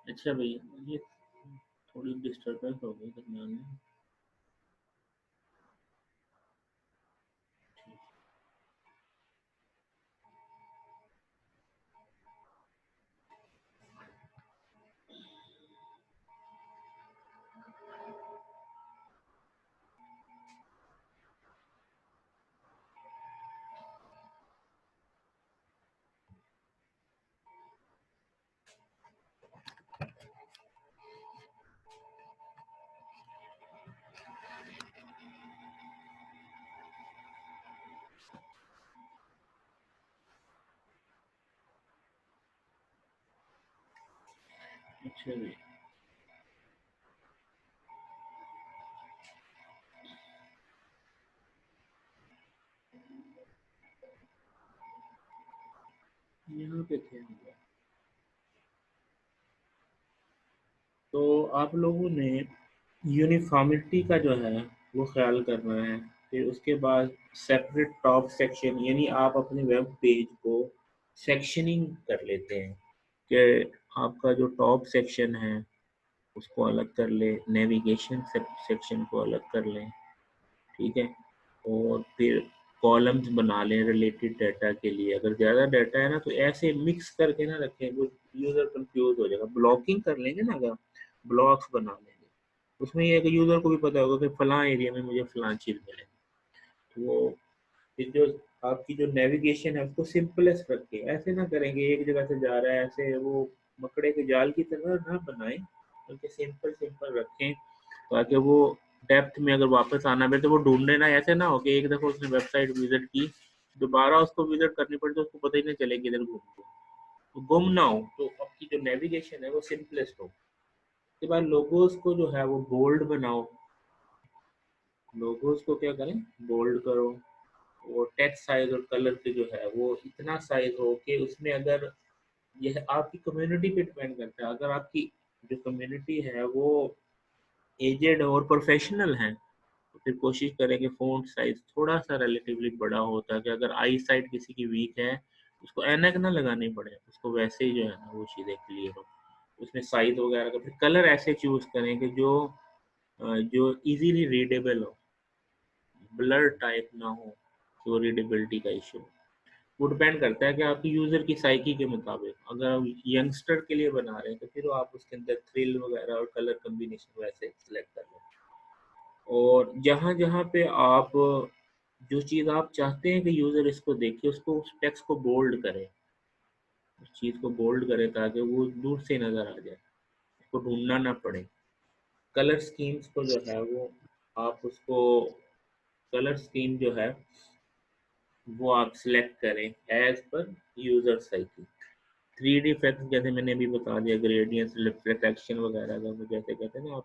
अच्छा भैया, ये थोड़ी डिस्टर्बेंस हो गई दरमियान में। अच्छा भैया, यहाँ पे थे हम लोग। तो आप लोगों ने यूनिफॉर्मिटी का जो है वो ख्याल करना है। फिर उसके बाद सेपरेट टॉप सेक्शन, यानी आप अपने वेब पेज को सेक्शनिंग कर लेते हैं कि आपका जो टॉप सेक्शन है उसको अलग कर ले, नेविगेशन सेक्शन को अलग कर लें, ठीक है। और फिर कॉलम्स बना लें रिलेटेड डाटा के लिए। अगर ज़्यादा डाटा है ना तो ऐसे मिक्स करके ना रखें, वो यूज़र कंफ्यूज हो जाएगा। ब्लॉकिंग कर लेंगे ना, अगर ब्लॉक्स बना लेंगे, उसमें ये है कि यूज़र को भी पता होगा कि फलां एरिया में मुझे फलां चीज़ मिलेगी। तो वो फिर जो आपकी जो नेविगेशन है उसको सिंपलेस्ट रखें। ऐसे ना करेंगे एक जगह से जा रहा है, ऐसे वो मकड़े के जाल की तरह ना बनाएं, बल्कि सिंपल सिंपल रखें, ताकि वो डेप्थ में अगर वापस आना पड़े तो वो ढूंढने ना। ऐसे ना हो कि एक दफ़ा उसने वेबसाइट विजिट की, दोबारा उसको विजिट करनी पड़े तो उसको पता ही नहीं चले कि इधर घूम गया। तो गुम ना हो, तो आपकी जो नेविगेशन है वो सिंपलेस्ट हो। उसके बाद लोगोस को जो है वो बोल्ड बनाओ। लोगोस को क्या करें, बोल्ड करो। वो टेक्स्ट साइज और कलर के जो है वो इतना साइज हो कि उसमें, अगर यह आपकी कम्युनिटी पे डिपेंड करता है, अगर आपकी जो कम्युनिटी है वो एजेड और प्रोफेशनल है तो फिर कोशिश करें कि फ़ॉन्ट साइज़ थोड़ा-सा रिलेटिवली बड़ा हो, ताकि अगर आई साइट किसी की वीक है, उसको ऐनक ना लगानी पड़े, उसको वैसे ही जो है ना वो चीज़ें क्लियर हो। उसमें साइज़ वगैरह का फिर कलर ऐसे चूज़ करें कि जो ईज़िली रीडेबल हो, ब्लर टाइप ना हो, तो रीडेबिलिटी का इश्यू। वो डिपेंड करता है कि आपकी यूज़र की साइकी के मुताबिक। अगर आप यंगस्टर के लिए बना रहे हैं तो फिर आप उसके अंदर थ्रिल वगैरह और कलर कॉम्बिनेशन वैसे सेलेक्ट कर लें। और जहाँ-जहाँ पे आप जो चीज़ आप चाहते हैं कि यूज़र इसको देखे, उसको उस टेक्स्ट को बोल्ड करें, उस चीज़ को बोल्ड करें ताकि वो दूर से नज़र आ जाए, उसको ढूँढना ना पड़े। कलर स्कीम्स को जो है वो आप उसको कलर स्कीम जो है वो आप सिलेक्ट करें as per user psyche. 3D effects जैसे मैंने अभी बता दिया, ग्रेडियंट्स, रिफ्लेक्शन वगैरह का, वो जैसे कहते हैं ना आप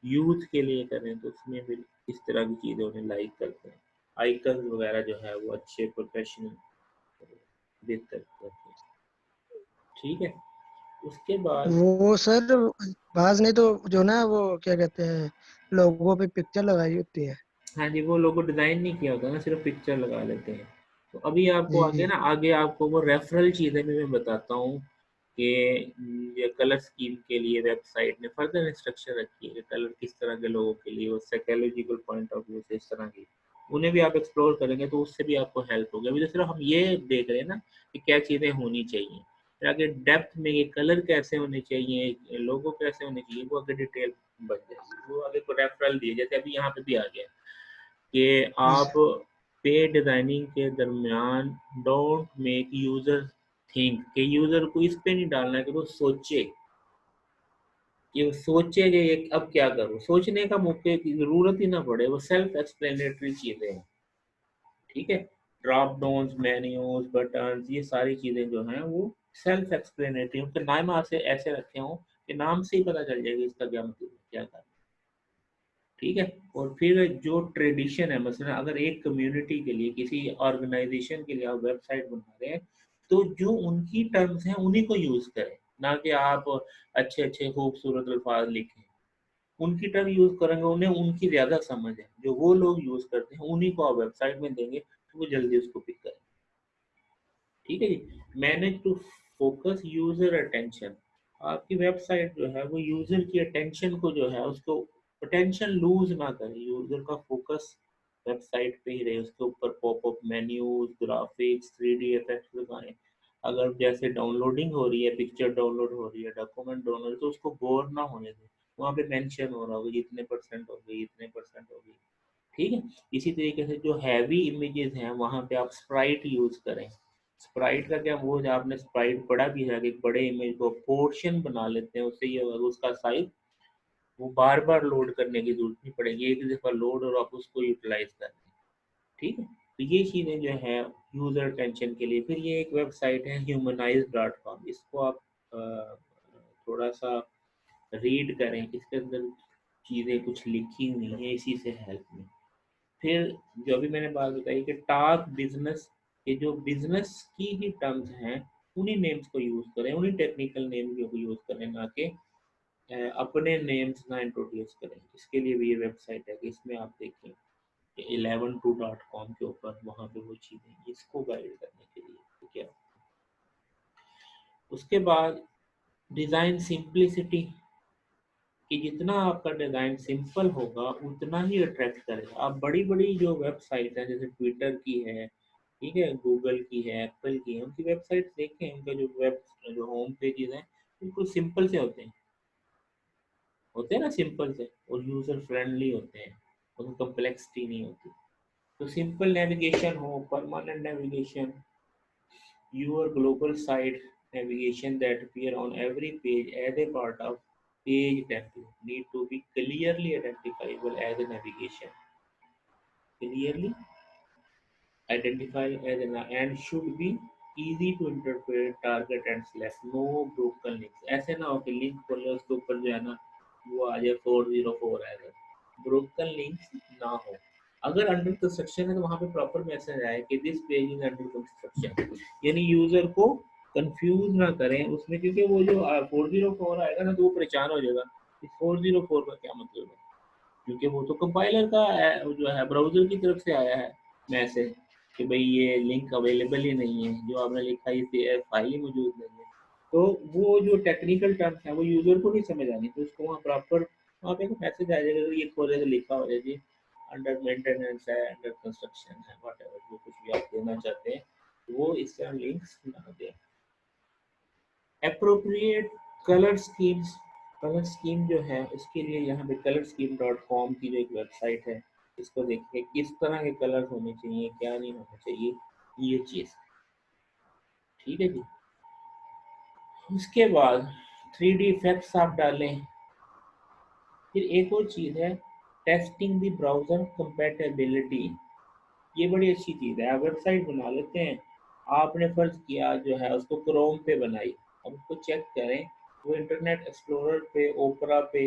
यूथ के लिए करें तो उसमें फिर इस तरह की चीज़ें उन्हें लाइक करते हैं। आइकन्स वगैरह जो है वो अच्छे प्रोफेशनल बेहतर करते हैं, ठीक है। उसके बाद वो सर, बाज ने तो जो ना वो क्या कहते हैं, लोगों पे पिक्चर लगाई होती है। हाँ जी, वो लोगो डिज़ाइन नहीं किया होता ना, सिर्फ पिक्चर लगा लेते हैं। तो अभी आपको जी आगे जी। ना, आगे आपको वो रेफरल चीज़ें भी मैं बताता हूँ कि ये कलर स्कीम के लिए वेबसाइट ने फर्दर इंस्ट्रक्शन रखी है कि कलर किस तरह के लोगों के लिए, वो साइकोलॉजिकल पॉइंट ऑफ व्यू से इस तरह की, उन्हें भी आप एक्सप्लोर करेंगे तो उससे भी आपको हेल्प होगी। अभी तो सिर्फ हम ये देख रहे हैं ना कि क्या चीज़ें होनी चाहिए, फिर आगे डेप्थ में ये कलर कैसे होने चाहिए, लोगो कैसे होने चाहिए, वो आगे डिटेल बन जाएगी। वो आगे को रेफरल दिए, जैसे अभी यहाँ पे भी आ गया कि आप पे डिज़ाइनिंग के दरमियान डोंट मेक यूज़र थिंक, कि यूज़र को इस पे नहीं डालना है कि वो सोचे, कि वो सोचे कि ये अब क्या करूँ, सोचने का मौके की ज़रूरत ही ना पड़े, वो सेल्फ एक्सप्लेनेटरी चीज़ें हैं, ठीक है। ड्रॉप डाउन्स, मेन्यूज, बटन्स, ये सारी चीज़ें जो हैं वो सेल्फ एक्सप्लेनेटरी, उनके नाम आपसे ऐसे रखे हों कि नाम से ही पता चल जाएगा इसका क्या मतलब है, क्या करना है, ठीक है। और फिर जो ट्रेडिशन है, मसलन अगर एक कम्युनिटी के लिए, किसी ऑर्गेनाइजेशन के लिए आप वेबसाइट बना रहे हैं, तो जो उनकी टर्म्स हैं उन्हीं को यूज़ करें, ना कि आप अच्छे-अच्छे खूबसूरत अल्फाज लिखें। उनकी टर्म यूज़ करेंगे, उन्हें उनकी ज़्यादा समझ है, जो वो लोग यूज़ करते हैं उन्हीं को आप वेबसाइट में देंगे तो वो जल्दी उसको पिक करेंगे, ठीक है जी। Manage to focus user attention, आपकी वेबसाइट जो है वो यूजर की अटेंशन को जो है उसको अटेंशन लूज ना करे, यूजर का फोकस वेबसाइट पे ही रहे, उसके ऊपर popup menus, graphics, 3D effect लगाएं। अगर जैसे डाउनलोडिंग हो रही है, पिक्चर डाउनलोड हो रही है, डॉक्यूमेंट डाउनलोड, तो उसको बोर ना होने दें। वहाँ पे मेंशन हो रहा होगा इतने परसेंट हो गई, इतने परसेंट हो गई। ठीक है। इसी तरीके से जो हैवी इमेजेस हैं वहाँ पे आप स्प्राइट यूज करें। स्प्राइट का क्या, वो जो आपने स्प्राइट पढ़ा भी है कि एक बड़े इमेज को पोर्शन बना लेते हैं, उससे ये होगा उसका साइज वो बार बार लोड करने की जरूरत नहीं पड़ेगी, एक दफा लोड और आप उसको यूटिलाइज कर लें। ठीक है। तो ये चीज़ें जो है यूज़र अटेंशन के लिए। फिर ये एक वेबसाइट है humanize.com, इसको आप थोड़ा सा रीड करें, इसके अंदर चीज़ें कुछ लिखी हुई हैं इसी से हेल्प में। फिर जो अभी मैंने बात बताई कि टॉक बिजनेस, ये जो बिजनेस की ही टर्म्स हैं उन्हीं नेम्स को यूज़ करें, उन्हीं टेक्निकल नेम को यूज़ करें, ना कि अपने नेम्स ना इंट्रोड्यूस करें। इसके लिए भी ये वेबसाइट है कि इसमें आप देखें कि 11to.com के ऊपर वहाँ पे वो चीज़ें इसको गाइड करने के लिए। ठीक है। उसके बाद डिज़ाइन सिंप्लिसिटी, कि जितना आपका डिज़ाइन सिंपल होगा उतना ही अट्रैक्ट करेगा। आप बड़ी बड़ी जो वेबसाइट है जैसे ट्विटर की है, ठीक है, गूगल की है, एप्पल की है, उनकी वेबसाइट देखें, उनके जो वेब जो होम पेजेस हैं बिल्कुल सिंपल से होते हैं ना, सिंपल से, और यूज़र फ्रेंडली होते हैं, उनमें कम्प्लेक्सिटी नहीं होती। तो सिंपल नेविगेशन हो, permanent navigation, your global site navigation that appear on every page as a part of page template need to be clearly identifiable as a navigation. Clearly identified as an and should be easy to interpret, target and select. No broken links. ऐसे ना हो कि link खोले उसके ऊपर जो है ना वो आ जाए 404 एरर। ब्रोकन लिंक्स ना हो। अगर अंडर कंस्ट्रक्शन है तो वहाँ पे प्रॉपर मैसेज आए कि this page is under construction, यानी यूजर को कंफ्यूज ना करें उसमें, क्योंकि वो जो 404 आएगा ना तो वो परेशान हो जाएगा कि 404 का क्या मतलब है, क्योंकि वो तो कंपाइलर का जो है ब्राउज़र की तरफ से आया है मैसेज कि भाई ये लिंक अवेलेबल ही नहीं है, जो आपने लिखा है इसे फाइल ही मौजूद नहीं है। तो वो जो टेक्निकल टर्म्स हैं वो यूज़र को नहीं समझ आनी, तो उसको वहाँ प्रॉपर वहाँ पे मैसेज आ जाएगा, अगर ये खोले तो लिखा हो जाए जी अंडर मेंटेनेंस है, अंडर कंस्ट्रक्शन है, वॉटएवर जो कुछ भी आप देना चाहते हैं, वो इस तरह लिंक्स ना दें। Appropriate colour schemes, colour scheme जो है उसके लिए यहाँ पे colorsscheme.com की जो एक वेबसाइट है, इसको देखिए किस तरह के कलर होने चाहिए, क्या नहीं होना चाहिए, ये चीज़। ठीक है जी। उसके बाद 3D इफेक्ट्स आप डालें। फिर एक और चीज़ है टेस्टिंग द ब्राउज़र कंपैटिबिलिटी, ये बड़ी अच्छी चीज़ है। आप वेबसाइट बना लेते हैं, आपने फ़र्ज़ किया जो है उसको क्रोम पे बनाई, अब उसको चेक करें वो इंटरनेट एक्सप्लोरर पे, ओपरा पे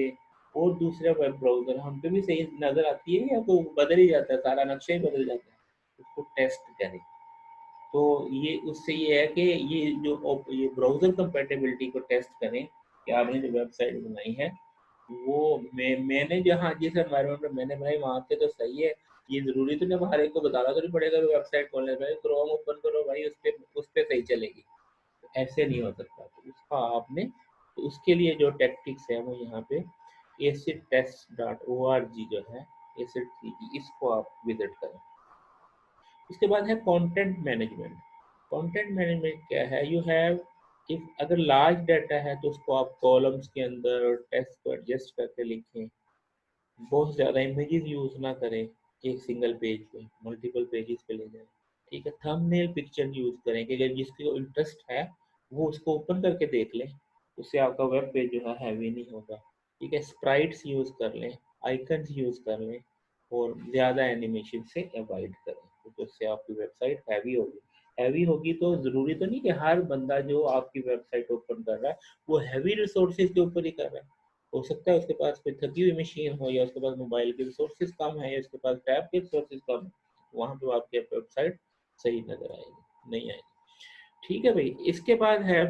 और दूसरे वेब ब्राउज़र हम पे भी सही नज़र आती है या तो बदल ही जाता है, सारा नक्शा ही बदल जाता है। उसको टेस्ट करें। तो ये उससे ये है कि ये ब्राउज़र कंपैटिबिलिटी को टेस्ट करें कि आपने जो वेबसाइट बनाई है वो मैंने जहाँ जिस एनवायरनमेंट में मैंने बनाई वहाँ पे तो सही है। ये ज़रूरी तो नहीं हर एक को बताना तो नहीं पड़ेगा कि वेबसाइट खोलने पे क्रोम ओपन करो भाई उस पे सही चलेगी, तो ऐसे नहीं हो सकता। तो उसका आपने तो उसके लिए जो टैक्टिक्स है वो यहाँ पे acidtest.org जो है, एसिड सीजी, इसको आप विजिट करें। उसके बाद है कंटेंट मैनेजमेंट। कंटेंट मैनेजमेंट क्या है, यू हैव इफ अगर लार्ज डाटा है तो उसको आप कॉलम्स के अंदर और टेक्स्ट को एडजस्ट करके लिखें। बहुत ज़्यादा इमेजेस यूज़ ना करें एक सिंगल पेज पे, मल्टीपल पेजेस पे ले जाएं। ठीक है। थंबनेल पिक्चर यूज़ करें कि अगर जिसको इंटरेस्ट है वो उसको ओपन करके देख लें, उससे आपका वेब पेज जो है हैवी नहीं होगा। ठीक है। स्प्राइट्स यूज़ कर लें, आइकन्स यूज़ कर लें और ज़्यादा एनिमेशन से अवॉइड करें, क्योंकि उससे आपकी वेबसाइट हैवी होगी। हैवी होगी तो ज़रूरी तो नहीं कि हर बंदा जो आपकी वेबसाइट ओपन कर रहा है वो हैवी रिसोर्सेज के ऊपर ही कर रहा है। हो सकता है उसके पास कोई थकी हुई मशीन हो, या उसके पास मोबाइल के रिसोर्सेज कम है, या उसके पास टैब के रिसोर्सेज कम है, वहाँ पे आपकी वेबसाइट सही नज़र आएगी, नहीं आएगी। ठीक है भाई। इसके बाद है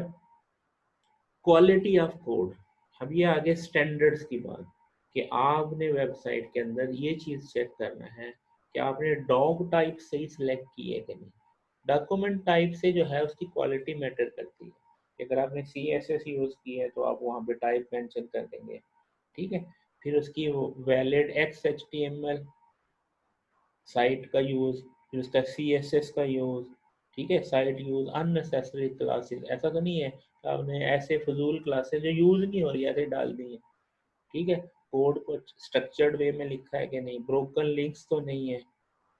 क्वालिटी ऑफ कोड। अब ये आगे स्टैंडर्ड्स की बात, कि आपने वेबसाइट के अंदर ये चीज़ चेक करना है कि आपने डॉग टाइप सही सिलेक्ट की है कि नहीं। डॉक्यूमेंट टाइप से जो है उसकी क्वालिटी मैटर करती है। अगर आपने CSS यूज़ की है तो आप वहाँ पे टाइप मेंशन कर देंगे, ठीक है। फिर उसकी वैलिड XHTML साइट का यूज़, फिर उसका CSS का यूज़, ठीक है। साइट यूज़, अननेसेसरी क्लासेस, ऐसा तो नहीं है कि आपने ऐसे फजूल क्लासेस जो यूज़ नहीं हो रही ऐसे डाल दी हैं, ठीक है। कोड को स्ट्रक्चर्ड वे में लिखा है कि नहीं, ब्रोकन लिंक्स तो नहीं है,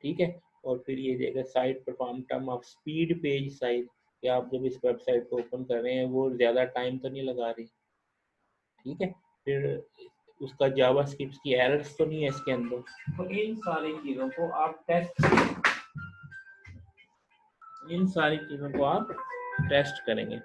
ठीक है। और फिर ये देगा site perform term of speed page size, कि आप जब इस वेबसाइट को ओपन कर रहे हैं वो ज़्यादा टाइम तो नहीं लगा रही, ठीक है। फिर उसका जावास्क्रिप्ट की एरर्स तो नहीं है इसके अंदर। तो इन सारी चीज़ों को आप टेस्ट करेंगे।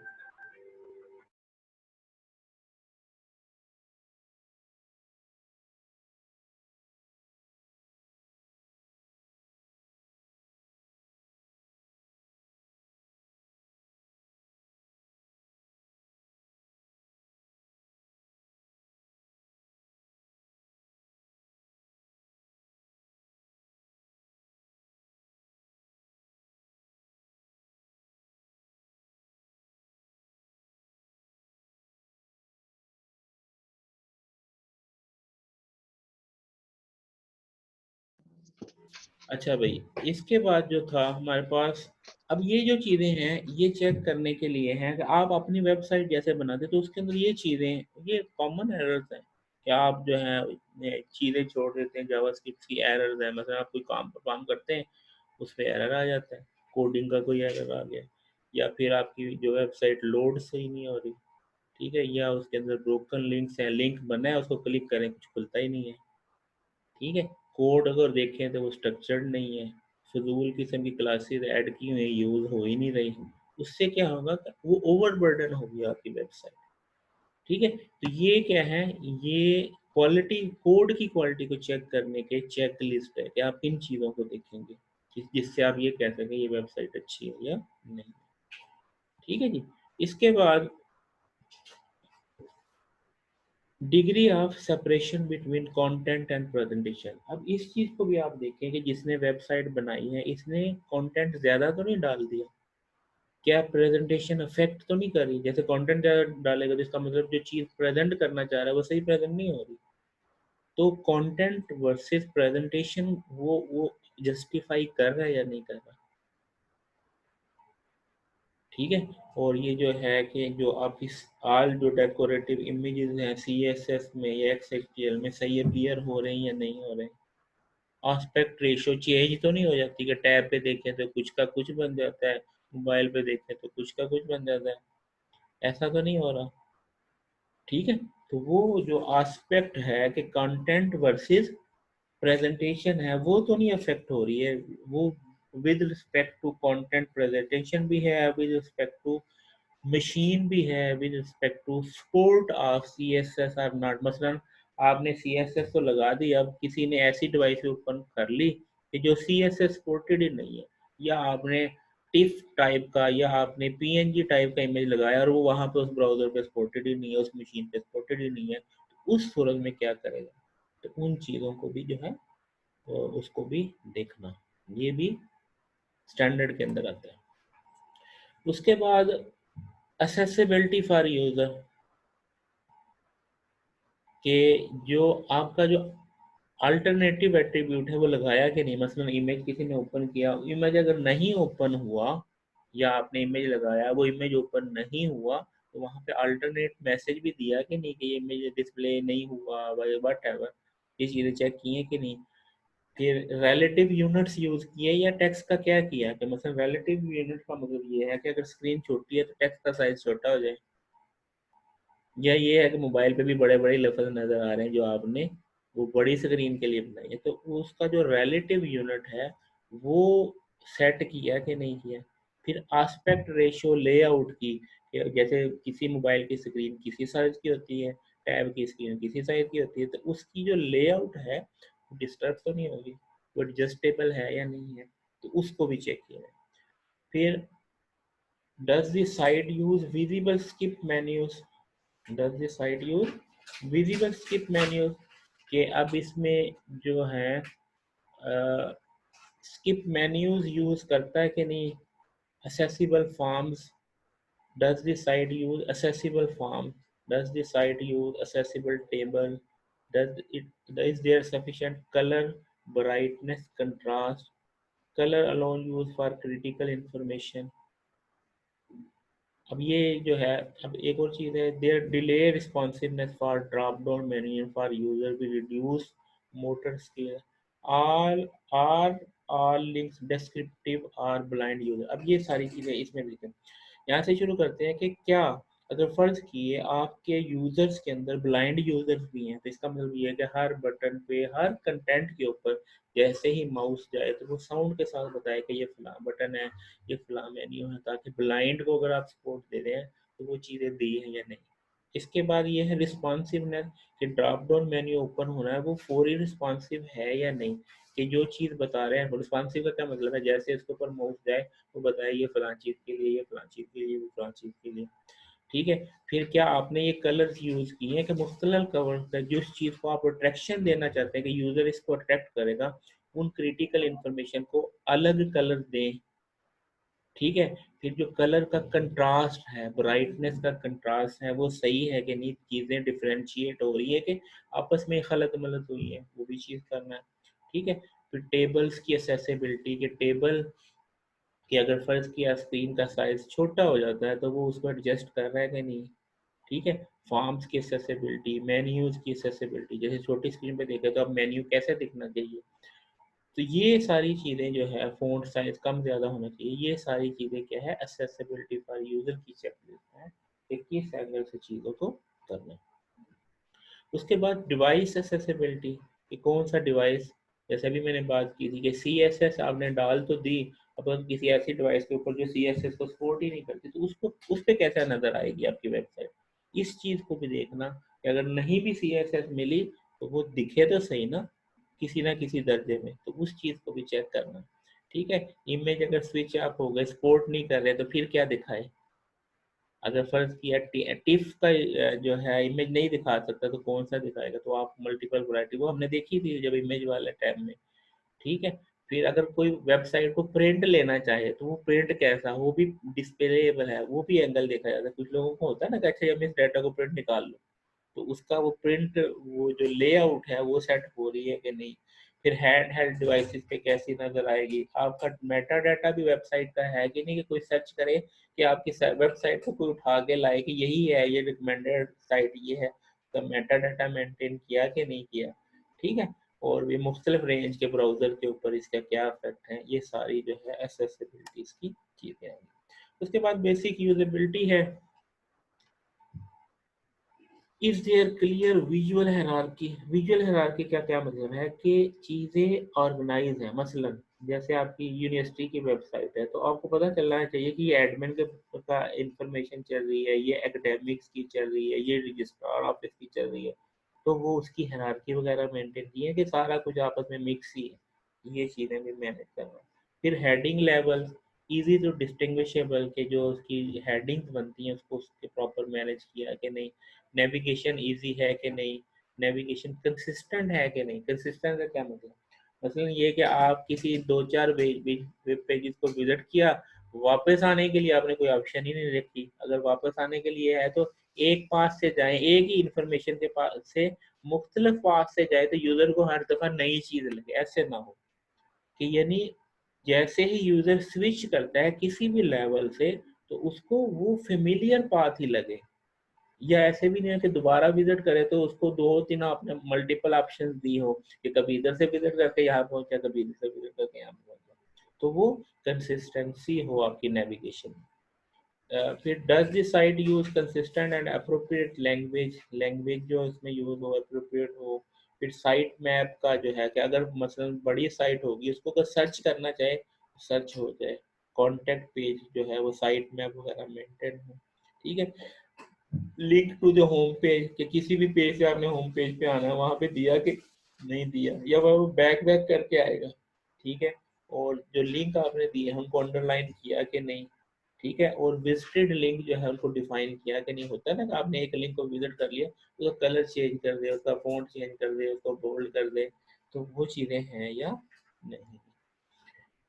अच्छा भाई, इसके बाद जो था हमारे पास, अब ये जो चीज़ें हैं ये चेक करने के लिए हैं कि आप अपनी वेबसाइट जैसे बनाते तो उसके अंदर ये चीज़ें, ये कॉमन एरर्स हैं कि आप जो है चीज़ें छोड़ देते हैं, जावास्क्रिप्ट की एरर्स है, मतलब आप कोई काम परफॉर्म करते हैं उस पर एरर आ जाता है, कोडिंग का कोई एरर आ गया, या फिर आपकी जो वेबसाइट लोड सही नहीं हो रही, ठीक है, या उसके अंदर ब्रोकन लिंक्स हैं, लिंक बना है उसको क्लिक करें कुछ खुलता ही नहीं है, ठीक है। कोड अगर देखें तो वो स्ट्रक्चर्ड नहीं है, फिजूल किस्म की क्लासेस ऐड की हुई यूज़ हो ही नहीं रही, उससे क्या होगा कि वो ओवरबर्डन होगी आपकी वेबसाइट, ठीक है। तो ये क्या है, ये क्वालिटी, कोड की क्वालिटी को चेक करने के चेक लिस्ट है कि आप किन चीज़ों को देखेंगे जिससे आप ये कह सकें ये वेबसाइट अच्छी है या नहीं, ठीक है जी। इसके बाद degree of separation between content and presentation. अब इस चीज़ को भी आप देखें कि जिसने वेबसाइट बनाई है इसने कंटेंट ज़्यादा तो नहीं डाल दिया, क्या प्रेजेंटेशन अफेक्ट तो नहीं कर रही, जैसे कंटेंट ज़्यादा डालेगा तो इसका मतलब जो चीज़ प्रेजेंट करना चाह रहा है वो सही प्रेजेंट नहीं हो रही। तो कंटेंट वर्सेस प्रेजेंटेशन वो जस्टिफाई कर रहा है या नहीं कर रहा, ठीक है। और ये जो है कि जो आप इस आल जो डेकोरेटिव इमेजेस हैं CSS में या XHTML में सही अपीयर हो रहे हैं या नहीं हो रहे हैं, आस्पेक्ट रेशियो चेंज तो नहीं हो जाती कि टैब पे देखें तो कुछ का कुछ बन जाता है, मोबाइल पे देखें तो कुछ का कुछ बन जाता है, ऐसा तो नहीं हो रहा, ठीक है। तो वो जो आस्पेक्ट है कि कंटेंट वर्सेस प्रेजेंटेशन है वो तो नहीं अफेक्ट हो रही है, वो with respect to content presentation भी है, विद रिस्पेक्ट टू मशीन भी है, with respect to support of CSS or not. मसलन आपने CSS तो लगा दी, अब किसी ने ऐसी डिवाइस ओपन कर ली कि जो CSS सपोर्टेड ही नहीं है, या आपने टिफ टाइप का या आपने PNG टाइप का इमेज लगाया और वो वहाँ पे उस ब्राउजर पे सपोर्टेड ही नहीं है, उस मशीन पे सपोर्टेड ही नहीं है, तो उस सूरत में क्या करेगा, तो उन चीज़ों को भी जो है तो उसको भी देखना, ये भी स्टैंडर्ड के अंदर आता है। उसके बाद असेसिबिलिटी फॉर यूजर, कि जो आपका जो अल्टरनेटिव एट्रीब्यूट है वो लगाया कि नहीं, मसलन इमेज किसी ने ओपन किया, इमेज अगर नहीं ओपन हुआ या आपने इमेज लगाया वो इमेज ओपन नहीं हुआ, तो वहाँ पे अल्टरनेट मैसेज भी दिया कि नहीं कि ये इमेज डिस्प्ले नहीं हुआ, वट एवर, ये चीज़ें चेक की हैं कि नहीं। फिर रिलेटिव यूनिट्स यूज़ किए या टेक्स्ट का क्या किया, कि मतलब रिलेटिव यूनिट का मतलब ये है कि अगर स्क्रीन छोटी है तो टेक्स्ट का साइज छोटा हो जाए, या ये है कि मोबाइल पे भी बड़े बड़े लफ्ज नज़र आ रहे हैं जो आपने वो बड़ी स्क्रीन के लिए बनाई है, तो उसका जो रिलेटिव यूनिट है वो सेट किया कि नहीं किया। फिर आस्पेक्ट रेशियो लेआउट की, कि जैसे किसी मोबाइल की स्क्रीन किसी साइज़ की होती है, टैब की स्क्रीन किसी साइज़ की होती है, तो उसकी जो लेआउट है वो डिस्टर्ब तो नहीं होगी, वो एडजस्टेबल है या नहीं है, तो उसको भी चेक किया जाए। फिर does the site use visible skip menus, does the site use visible skip menus, के अब इसमें जो है स्किप मेन्यूज यूज करता है कि नहीं, accessible forms, Does the site use accessible form? Does the site use accessible table? Is there sufficient color, brightness, contrast? Color alone used for critical information. अब ये जो है, अब एक और चीज़ है, their delay responsiveness for drop down menu for user भी reduce motor scale, all are all links descriptive are blind user. अब ये सारी चीज़ें इसमें देखें, यहाँ से शुरू करते हैं कि क्या अगर फ़र्ज़ किए आपके यूज़र्स के अंदर ब्लाइंड यूज़र्स भी हैं, तो इसका मतलब ये है कि हर बटन पे, हर कंटेंट के ऊपर जैसे ही माउस जाए तो वो साउंड के साथ बताए कि ये फलां बटन है, ये फलां मेन्यू है, ताकि ब्लाइंड को अगर आप सपोर्ट दे रहे हैं तो वो चीज़ें दी हैं या नहीं। इसके बाद ये है रिस्पॉन्सिवनेस, कि ड्रॉप डाउन मेन्यू ओपन होना है वो फौरी रिस्पॉन्सिव है या नहीं, कि जो चीज़ बता रहे हैं रिस्पॉन्सिव का क्या मतलब है, जैसे इसके ऊपर माउस जाए वो बताए ये फलां चीज़ के लिए, ये फलां चीज़ के लिए, वो फलां चीज़ के लिए। ठीक है। फिर क्या आपने ये कलर्स यूज़ किए हैं कि मुख्तलिफ कलर, जिस चीज़ को आप अट्रैक्शन देना चाहते हैं कि यूज़र इसको अट्रैक्ट करेगा, उन क्रिटिकल इंफॉर्मेशन को अलग कलर दें। ठीक है। फिर जो कलर का कंट्रास्ट है, ब्राइटनेस का कंट्रास्ट है, वो सही है कि नहीं, चीज़ें डिफरेंशिएट हो रही है कि आपस में खलत मलत हुई है, वो भी चीज़ करना है। ठीक है। फिर टेबल्स की एसेसिबिलिटी, के टेबल कि अगर फ़र्ज़ किया स्क्रीन का साइज़ छोटा हो जाता है तो वो उसको एडजस्ट कर रहा है कि नहीं। ठीक है। फॉर्म्स की एक्सेसिबिलिटी, मेन्यूज़ की एक्सेसिबिलिटी, जैसे छोटी स्क्रीन पे देखें तो अब मेन्यू कैसे दिखना चाहिए। तो ये सारी चीज़ें जो है, फ़ॉन्ट साइज़ कम ज़्यादा होना चाहिए, ये सारी चीज़ें क्या है, एक्सेसिबिलिटी फॉर यूज़र की चेकलिस्ट है कि किस एंगल से चीज़ों को करना है। उसके बाद डिवाइस एक्सेसिबिलिटी, कि कौन सा डिवाइस, जैसे अभी मैंने बात की थी कि CSS आपने डाल तो दी, अब अगर किसी ऐसी डिवाइस के ऊपर जो CSS को सपोर्ट ही नहीं करती तो उसको उस पे कैसे नज़र आएगी आपकी वेबसाइट। इस चीज़ को भी देखना कि अगर नहीं भी CSS मिली तो वो दिखे तो सही ना, किसी ना किसी दर्जे में, तो उस चीज़ को भी चेक करना। ठीक है। इमेज अगर स्विच आप हो गए, सपोर्ट नहीं कर रहे तो फिर क्या दिखाए। अगर फ़र्ज़ किया टिफ़ का जो है इमेज नहीं दिखा सकता तो कौन सा दिखाएगा, तो आप मल्टीपल वैरायटी वो हमने देखी थी जब इमेज वाले टैब में। ठीक है। फिर अगर कोई वेबसाइट को प्रिंट लेना चाहे तो वो प्रिंट कैसा, वो भी डिस्प्लेएबल है, वो भी एंगल देखा जाता है। कुछ लोगों को होता है ना कि अच्छा हम इस डाटा को प्रिंट निकाल लो, तो उसका वो प्रिंट, वो जो लेआउट है वो सेट हो रही है कि नहीं। फिर हैंड हेल्ड डिवाइसेस पे कैसी नज़र आएगी, आपका मेटा डाटा भी वेबसाइट का है कि नहीं, कि कोई सर्च करे कि आपकी वेबसाइट को कोई उठा के लाए कि यही है, ये रिकमेंडेड साइट ये है, तो मेटा डाटा मेंटेन किया कि नहीं किया। ठीक है। और ये मुख्तलिफ रेंज के ब्राउज़र के ऊपर इसका क्या इफेक्ट है, ये सारी जो है एसेसिबिलिटीज़ की चीज़ें हैं। उसके बाद बेसिक यूजेबिलिटी है, is there clear visual hierarchy. Visual hierarchy का क्या मतलब है कि चीज़ें ऑर्गेनाइज है, मसलन जैसे आपकी यूनिवर्सिटी की वेबसाइट है तो आपको पता चलना चाहिए कि ये एडमिन के का इंफॉर्मेशन चल रही है, ये एकेडमिक्स की चल रही है, ये रजिस्ट्रार ऑफिस की चल रही है, तो वो उसकी हायरार्की वगैरह मेंटेन की है कि सारा कुछ आपस में मिक्स ही है, ये चीज़ें भी मैनेज करना। फिर heading level, easy to distinguishable, के जो उसकी हेडिंग्स बनती हैं उसको उसके प्रॉपर मैनेज किया कि नहीं। नेविगेशन इजी है कि नहीं, नेविगेशन कंसिस्टेंट है कि नहीं। कंसिस्टेंट का क्या मतलब, मसलन ये कि आप किसी दो चार वेब पेजेस को विजिट किया, वापस आने के लिए आपने कोई ऑप्शन ही नहीं रखी। अगर वापस आने के लिए है तो एक पास से जाए, एक ही इंफॉर्मेशन के पास से मुख्तलिफ पास से जाए तो यूजर को हर दफा नई चीज लगे, ऐसे ना हो। कि यानी जैसे ही यूजर स्विच करता है किसी भी लेवल से तो उसको वो फेमिलियर पाथ ही लगे, या ऐसे भी नहीं है कि दोबारा विजिट करे तो उसको दो तीन आपने मल्टीपल ऑप्शंस दी हो कि कभी इधर से विजिट करके यहाँ पहुंचा, कभी इधर से विजिट करके यहाँ पहुंचा, तो वो कंसिस्टेंसी हो आपकी नेविगेशन में। फिर does this site use consistent and appropriate language, language जो इसमें यूज हो अप्रोप्रिएट हो। फिर साइट मैप का जो है कि अगर मसलन बड़ी साइट होगी उसको अगर सर्च करना चाहे सर्च हो जाए, कॉन्टेक्ट पेज जो है वो साइट मैप वगैरह मेंटेन हो। ठीक है। Link to the home page, कि किसी भी पेज से आपने होम पेज पे आना है वहां पे दिया कि नहीं दिया, या वह बैक बैक करके आएगा। ठीक है। और जो लिंक आपने दिए हमको अंडरलाइन किया कि नहीं। ठीक है। और विजिटेड लिंक जो है उनको डिफाइन किया कि नहीं। होता है ना कि आपने एक लिंक को विजिट कर लिया, उसका कलर चेंज कर दे, उसका फॉन्ट चेंज कर दे, उसको बोल्ड कर दे, तो वो चीज़ें हैं या नहीं।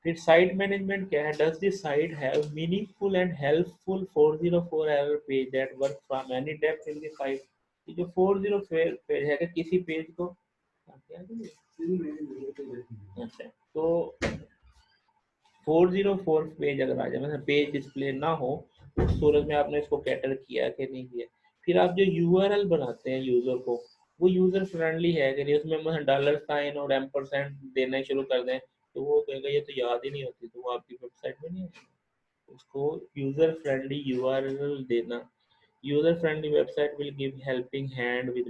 फिर साइट मैनेजमेंट क्या है, does this site have meaningful and helpful 404 error page that work from any depth in the site. ये जो 404 पेज है, अगर किसी पेज को अच्छा, तो 404 पेज अगर आ जाए, मतलब पेज डिस्प्ले ना हो, उस सूरत में आपने इसको कैटर किया कि नहीं किया। फिर आप जो यूआरएल बनाते हैं यूजर को, वो यूजर फ्रेंडली है कि नहीं, उसमें मतलब डॉलर साइन और एम्परसेंट देना ही शुरू कर दें तो वो कहेगा ये तो याद ही नहीं होती, तो वो आपकी वेबसाइट में नहीं है। उसको यूजर फ्रेंडली यूआरएल देना। User friendly website will give helping hand with